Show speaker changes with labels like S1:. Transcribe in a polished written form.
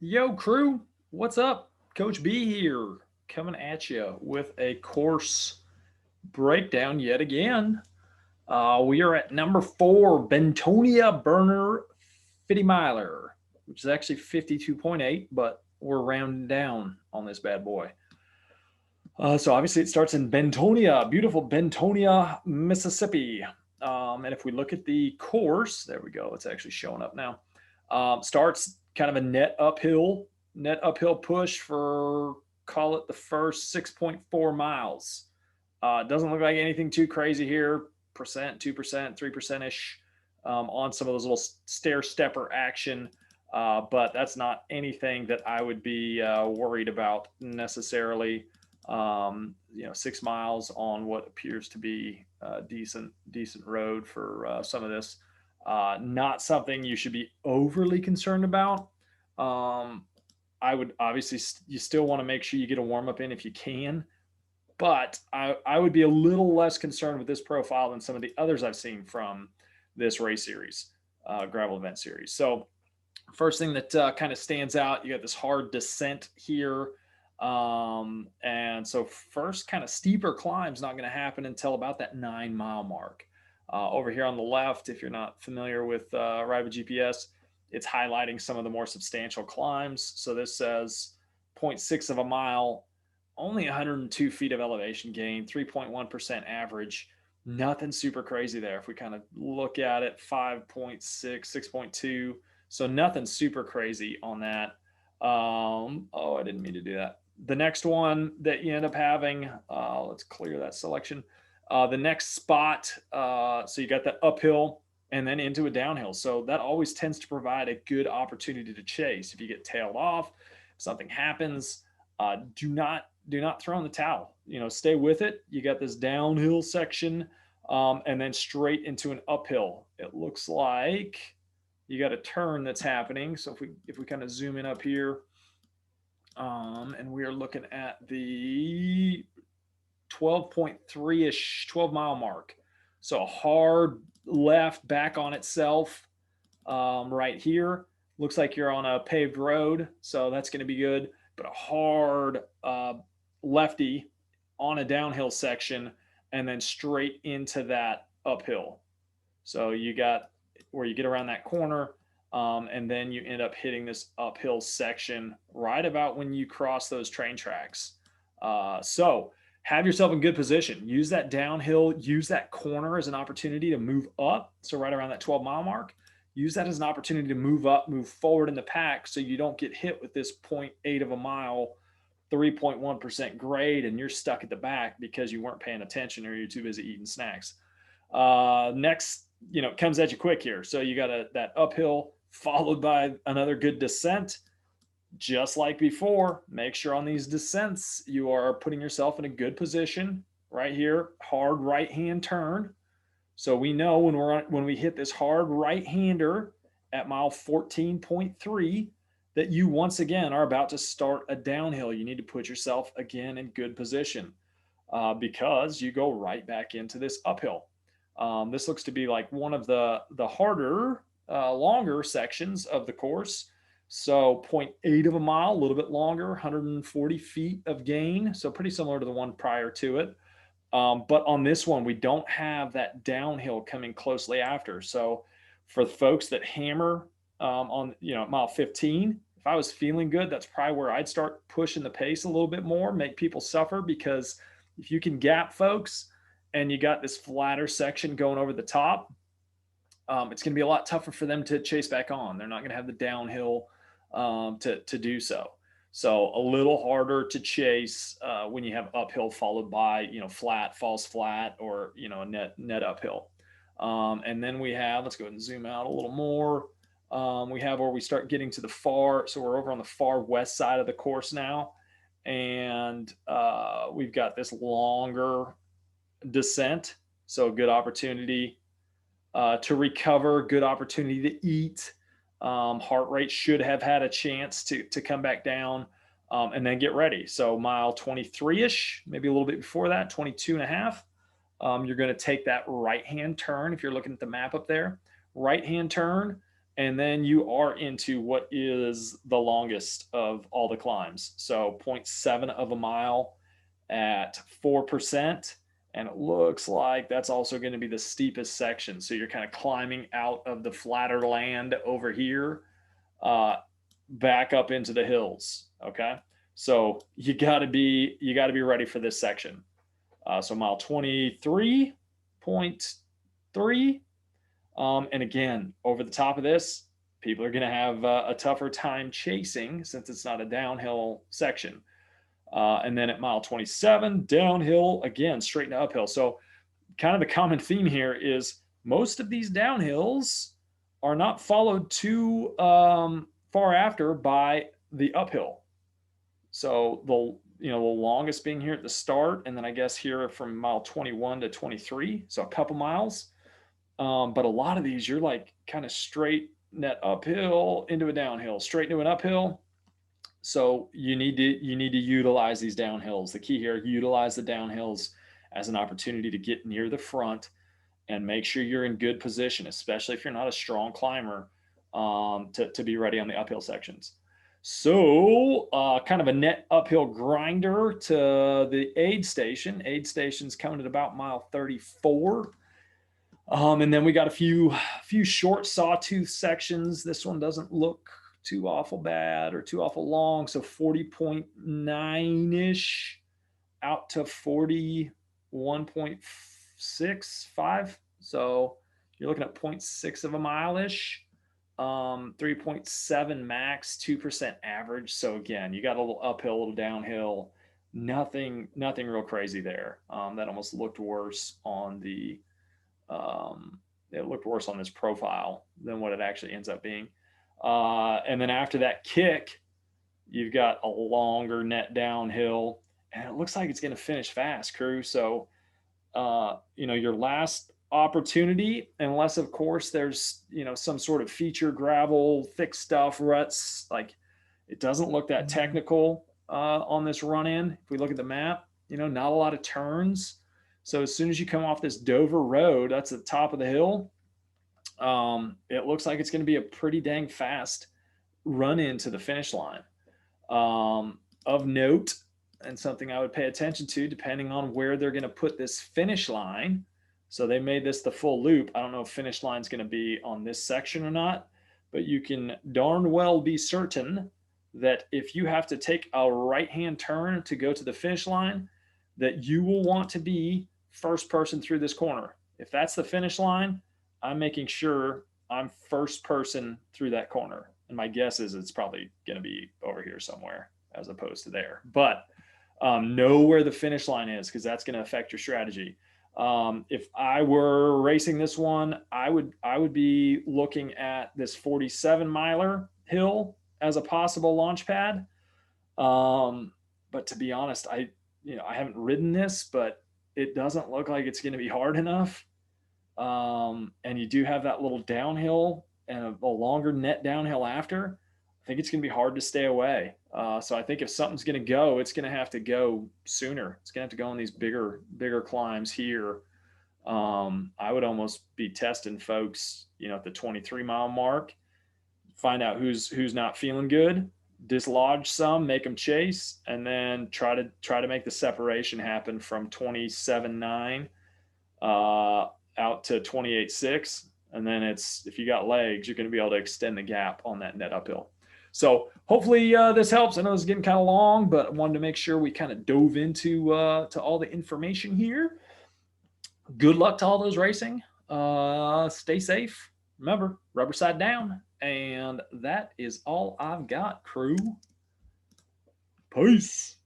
S1: Yo, crew, what's up? Coach B here, coming at you with a course breakdown yet again. We are at number 4, Bentonia Burner 50 miler, which is actually 52.8, but we're rounding down on this bad boy. So obviously it starts in Bentonia, beautiful Bentonia, Mississippi. And if we look at the course, there we go. It's actually showing up now. Starts kind of a net uphill push for, call it, the first 6.4 miles. Doesn't look like anything too crazy here. Percent, 2%, 3% ish on some of those little stair stepper action. But that's not anything that I would be worried about necessarily. 6 miles on what appears to be a decent road for some of this. Not something you should be overly concerned about. Um, I would obviously, you still want to make sure you get a warm up in if you can, but I would be a little less concerned with this profile than some of the others I've seen from this race series, gravel event series. So first thing that kind of stands out, you got this hard descent here. And so first kind of steeper climb is not going to happen until about that 9 mile mark. Over here on the left, if you're not familiar with Ride with GPS, it's highlighting some of the more substantial climbs. So this says zero point 0.6 of a mile, only 102 feet of elevation gain, 3.1% average. Nothing super crazy there. If we kind of look at it, 5.6, 6.2. So nothing super crazy on that. Oh, I didn't mean to do that. The next one that you end up having, let's clear that selection. The next spot, so you got that uphill and then into a downhill. So that always tends to provide a good opportunity to chase. If you get tailed off, if something happens, do not throw in the towel. Stay with it. You got this downhill section, and then straight into an uphill. It looks like you got a turn that's happening. So if we kind of zoom in up here, and we are looking at the 12.3-ish 12-mile mark. So a hard left back on itself, right here. Looks like you're on a paved road, so that's going to be good. But a hard lefty on a downhill section and then straight into that uphill. So you got where you get around that corner, and then you end up hitting this uphill section right about when you cross those train tracks. So have yourself in good position. Use that downhill, use that corner as an opportunity to move up. So right around that 12-mile mark, use that as an opportunity to move up, move forward in the pack so you don't get hit with this 0.8 of a mile, 3.1% grade, and you're stuck at the back because you weren't paying attention or you're too busy eating snacks. Next, comes at you quick here. So you got that uphill followed by another good descent. Just like before, make sure on these descents you are putting yourself in a good position. Right here, hard right hand turn. So we know when we hit this hard right hander at mile 14.3 that you once again are about to start a downhill. You need to put yourself again in good position, because you go right back into this uphill. This looks to be like one of the harder, longer sections of the course. So zero point 0.8 of a mile, a little bit longer, 140 feet of gain. So pretty similar to the one prior to it. But on this one, we don't have that downhill coming closely after. So for folks that hammer on mile 15, if I was feeling good, that's probably where I'd start pushing the pace a little bit more, make people suffer, because if you can gap folks and you got this flatter section going over the top, it's going to be a lot tougher for them to chase back on. They're not going to have the downhill to do so. So a little harder to chase when you have uphill followed by flat, falls flat, or a net uphill. And then we have, let's go ahead and zoom out a little more. We have where we start getting to the far, so we're over on the far west side of the course now, and we've got this longer descent. So good opportunity to recover, good opportunity to eat. Heart rate should have had a chance to come back down, and then get ready. So mile 23-ish, maybe a little bit before that, 22 and a half. You're going to take that right-hand turn. If you're looking at the map up there, right-hand turn, and then you are into what is the longest of all the climbs. So 0.7 of a mile at 4%. And it looks like that's also going to be the steepest section. So you're kind of climbing out of the flatter land over here, back up into the hills. Okay. So you got to be ready for this section. So mile 23.3. And again, over the top of this, people are going to have a tougher time chasing since it's not a downhill section. And then at mile 27, downhill again, straight to uphill. So kind of the common theme here is most of these downhills are not followed too far after by the uphill. So the longest being here at the start, and then I guess here from mile 21 to 23, so a couple miles. But a lot of these, you're like kind of straight net uphill into a downhill, straight into an uphill. So you need to utilize these downhills. The key here, utilize the downhills as an opportunity to get near the front and make sure you're in good position, especially if you're not a strong climber, to be ready on the uphill sections. So kind of a net uphill grinder to the aid station. Aid station's coming at about mile 34. And then we got a few short sawtooth sections. This one doesn't look too awful bad or too awful long. So 40.9-ish out to 41.65. So you're looking at 0.6 of a mile-ish. 3.7 max, 2% average. So again, you got a little uphill, a little downhill. Nothing real crazy there. That almost looked worse on the it looked worse on this profile than what it actually ends up being. And then after that kick, you've got a longer net downhill, and it looks like it's going to finish fast, crew. So, your last opportunity, unless of course there's, some sort of feature gravel, thick stuff, ruts, like it doesn't look that technical on this run in. If we look at the map, not a lot of turns. So as soon as you come off this Dover Road, that's the top of the hill. It looks like it's going to be a pretty dang fast run into the finish line. Of note, and something I would pay attention to, depending on where they're going to put this finish line. So they made this the full loop. I don't know if finish line is going to be on this section or not, but you can darn well be certain that if you have to take a right-hand turn to go to the finish line, that you will want to be first person through this corner. If that's the finish line, I'm making sure I'm first person through that corner. And my guess is it's probably going to be over here somewhere as opposed to there. But know where the finish line is, because that's going to affect your strategy. If I were racing this one, I would be looking at this 47 miler hill as a possible launch pad. But to be honest, I haven't ridden this, but it doesn't look like it's going to be hard enough. And you do have that little downhill and a longer net downhill after. I think it's going to be hard to stay away. So I think if something's going to go, it's going to have to go sooner. It's going to have to go on these bigger climbs here. I would almost be testing folks, at the 23-mile mark, find out who's not feeling good, dislodge some, make them chase, and then try to make the separation happen from 27.9 out to 28.6. And then if you got legs, you're going to be able to extend the gap on that net uphill. So hopefully this helps. I know it's getting kind of long, but I wanted to make sure we kind of dove into to all the information here. Good luck to all those racing. Stay safe. Remember, rubber side down. And that is all I've got, crew. Peace.